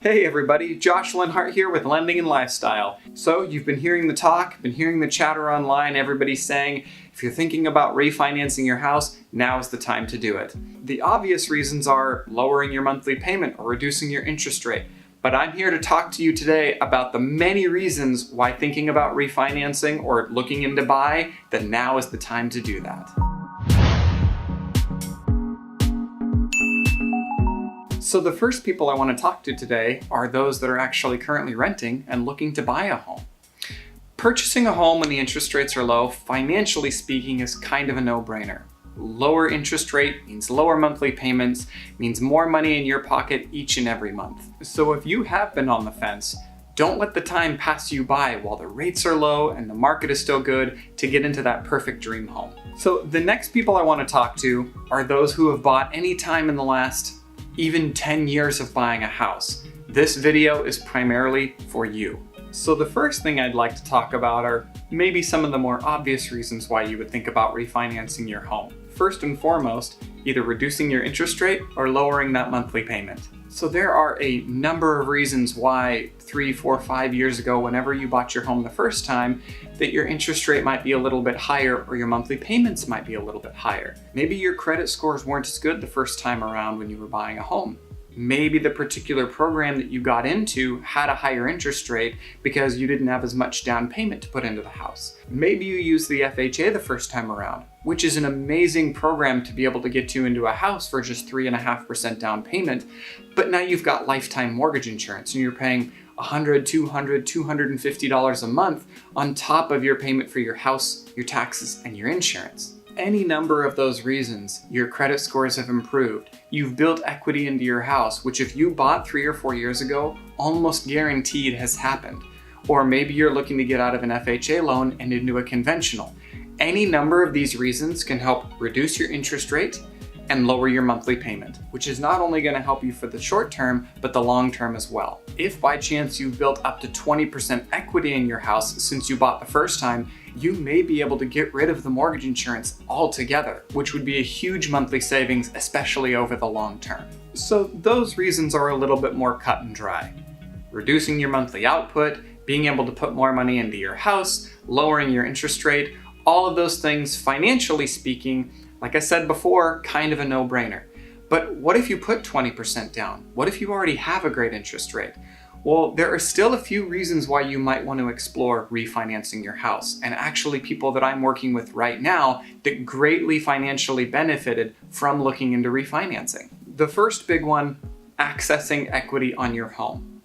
Hey everybody, Josh Lenhardt here with Lending and Lifestyle. So you've been hearing the talk, been hearing the chatter online, everybody's saying, if you're thinking about refinancing your house, now is the time to do it. The obvious reasons are lowering your monthly payment or reducing your interest rate. But I'm here to talk to you today about the many reasons why thinking about refinancing or looking into buy, that now is the time to do that. So the first people I want to talk to today are those that are actually currently renting and looking to buy a home. Purchasing a home when the interest rates are low, financially speaking, is kind of a no-brainer. Lower interest rate means lower monthly payments, means more money in your pocket each and every month. So if you have been on the fence, don't let the time pass you by while the rates are low and the market is still good to get into that perfect dream home. So the next people I want to talk to are those who have bought any time in the last even 10 years of buying a house. This video is primarily for you. So the first thing I'd like to talk about are maybe some of the more obvious reasons why you would think about refinancing your home. First and foremost, either reducing your interest rate or lowering that monthly payment. So there are a number of reasons why 3, 4, 5 years ago, whenever you bought your home the first time, that your interest rate might be a little bit higher or your monthly payments might be a little bit higher. Maybe your credit scores weren't as good the first time around when you were buying a home. Maybe the particular program that you got into had a higher interest rate because you didn't have as much down payment to put into the house. Maybe you used the FHA the first time around, which is an amazing program to be able to get you into a house for just 3.5% down payment, but now you've got lifetime mortgage insurance and you're paying $100, $200, $250 a month on top of your payment for your house, your taxes, and your insurance. Any number of those reasons, your credit scores have improved. You've built equity into your house, which if you bought 3 or 4 years ago, almost guaranteed has happened. Or maybe you're looking to get out of an FHA loan and into a conventional. Any number of these reasons can help reduce your interest rate and lower your monthly payment, which is not only going to help you for the short term, but the long term as well. If by chance you've built up to 20% equity in your house since you bought the first time, you may be able to get rid of the mortgage insurance altogether, which would be a huge monthly savings, especially over the long term. So those reasons are a little bit more cut and dry. Reducing your monthly output, being able to put more money into your house, lowering your interest rate, all of those things, financially speaking, like I said before, kind of a no-brainer. But what if you put 20% down? What if you already have a great interest rate? Well, there are still a few reasons why you might want to explore refinancing your house, and actually people that I'm working with right now that greatly financially benefited from looking into refinancing. The first big one, accessing equity on your home.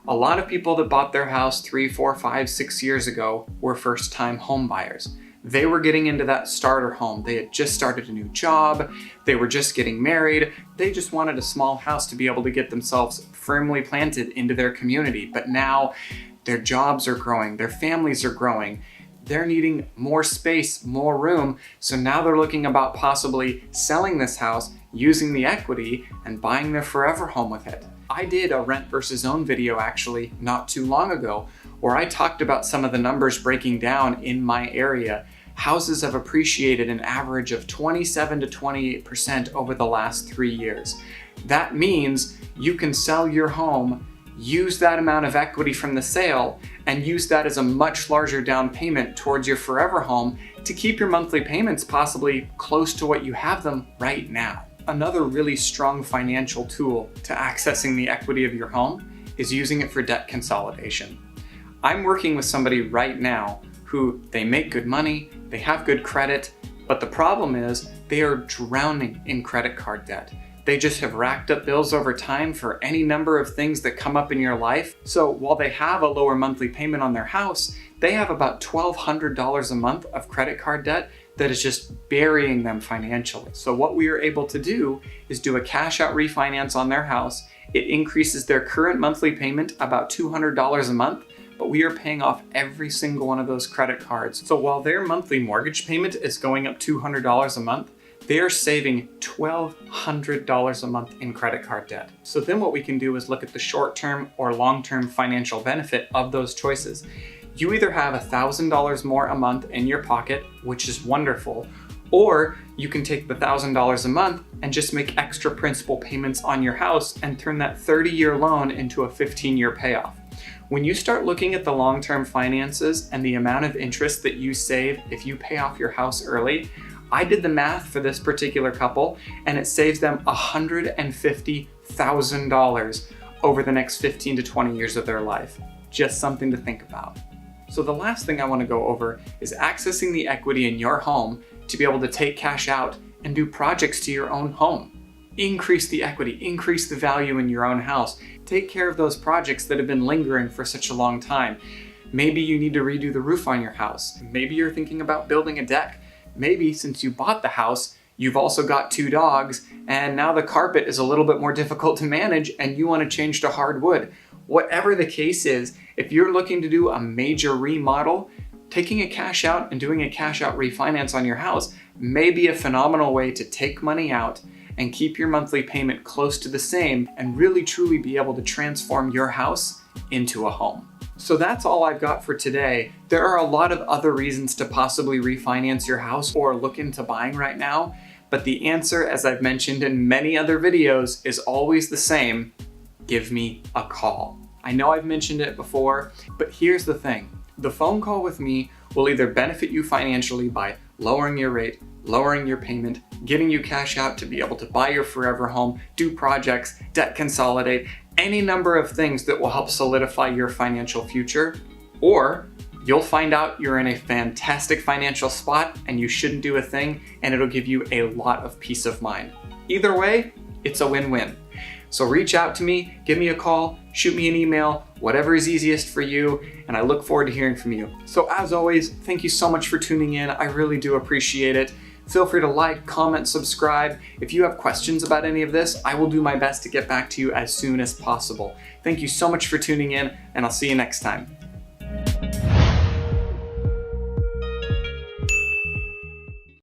A lot of people that bought their house 3, 4, 5, 6 years ago were first-time home buyers. They were getting into that starter home. They had just started a new job. They were just getting married. They just wanted a small house to be able to get themselves firmly planted into their community. But now their jobs are growing, their families are growing. They're needing more space, more room. So now they're looking about possibly selling this house, using the equity, and buying their forever home with it. I did a rent versus own video actually not too long ago where I talked about some of the numbers breaking down in my area. Houses have appreciated an average of 27 to 28% over the last 3 years. That means you can sell your home, use that amount of equity from the sale, and use that as a much larger down payment towards your forever home to keep your monthly payments possibly close to what you have them right now. Another really strong financial tool to accessing the equity of your home is using it for debt consolidation. I'm working with somebody right now who they make good money, they have good credit, but the problem is they are drowning in credit card debt. They just have racked up bills over time for any number of things that come up in your life. So while they have a lower monthly payment on their house, they have about $1,200 a month of credit card debt that is just burying them financially. So what we are able to do is do a cash out refinance on their house. It increases their current monthly payment about $200 a month, but we are paying off every single one of those credit cards. So while their monthly mortgage payment is going up $200 a month, they are saving $1,200 a month in credit card debt. So then what we can do is look at the short-term or long-term financial benefit of those choices. You either have $1,000 more a month in your pocket, which is wonderful, Or you can take the $1,000 a month and just make extra principal payments on your house and turn that 30-year loan into a 15-year payoff. When you start looking at the long-term finances and the amount of interest that you save if you pay off your house early, I did the math for this particular couple and it saves them $150,000 over the next 15 to 20 years of their life. Just something to think about. So the last thing I want to go over is accessing the equity in your home to be able to take cash out and do projects to your own home. Increase the equity, increase the value in your own house. Take care of those projects that have been lingering for such a long time. Maybe you need to redo the roof on your house. Maybe you're thinking about building a deck. Maybe since you bought the house, you've also got 2 dogs and now the carpet is a little bit more difficult to manage and you want to change to hardwood. Whatever the case is, if you're looking to do a major remodel, taking a cash out and doing a cash out refinance on your house may be a phenomenal way to take money out and keep your monthly payment close to the same and really truly be able to transform your house into a home. So that's all I've got for today. There are a lot of other reasons to possibly refinance your house or look into buying right now, but the answer, as I've mentioned in many other videos, is always the same: give me a call. I know I've mentioned it before, but here's the thing. The phone call with me will either benefit you financially by lowering your rate, lowering your payment, getting you cash out to be able to buy your forever home, do projects, debt consolidate, any number of things that will help solidify your financial future, or you'll find out you're in a fantastic financial spot and you shouldn't do a thing and it'll give you a lot of peace of mind. Either way, it's a win-win. So reach out to me, give me a call, shoot me an email, whatever is easiest for you, and I look forward to hearing from you. So as always, thank you so much for tuning in. I really do appreciate it. Feel free to like, comment, subscribe. If you have questions about any of this, I will do my best to get back to you as soon as possible. Thank you so much for tuning in, and I'll see you next time.